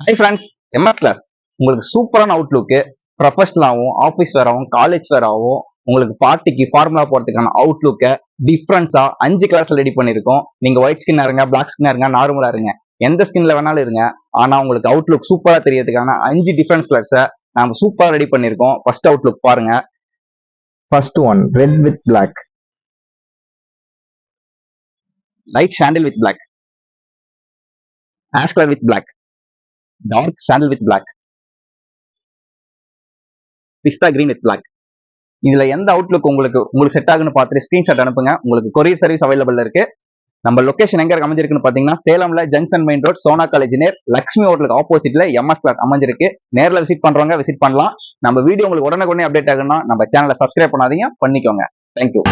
Hi friends, MS class உங்களுக்கு சூப்பரான outlook ப்ரொஃபஷனலாகவும் office வேறாகவும் college வேறாகவும் உங்களுக்கு பார்ட்டிக்கு ஃபார்முலா போகிறதுக்கான அவுட்லுக்கை டிஃப்ரென்ஸா 5 கிளாஸ்ல ரெடி பண்ணியிருக்கோம். நீங்க ஒயிட் ஸ்கின்னா இருங்க, பிளாக் ஸ்கின்னா இருங்க, நார்மலா இருங்க, எந்த ஸ்கின்ல வேணாலும் இருங்க. ஆனா உங்களுக்கு அவுட்லுக் சூப்பரா தெரியறதுக்கான 5 டிஃபரன்ஸ் கிளாஸை நாம சூப்பரா ரெடி பண்ணியிருக்கோம். ஃபர்ஸ்ட் அவுட்லுக் பாருங்க. First one red with black, light sandal with black, ash colour with black, dark sandal with black, pista green with black. இதுல எந்த அவுட்லுக் உங்களுக்கு செட் ஆகுன்னு பார்த்துட்டு ஸ்கிரீன்ஷாட் அனுப்புங்க. உங்களுக்கு கொரியர் சர்வீஸ் அவைலபிள் இருக்கு. நம்ம லொகேஷன் எங்க அமைஞ்சிருக்குன்னு பாத்தீங்கன்னா சேலம்ல junction main road, Sona college near, Lakshmi ஹோட்டலுக்கு ஆப்போசிட்ல எம்எஸ் கிளாஸ் அமைஞ்சிருக்கு. நேரில் விசிட் பண்றவங்க விசிட் பண்ணலாம். நம்ம வீடியோ உங்களுக்கு உடனே அப்டேட் ஆகுன்னா நம்ம சேனலை சப்ஸ்கிரைப் பண்ணாதீங்க, பண்ணிக்கோங்க. தேங்க்யூ.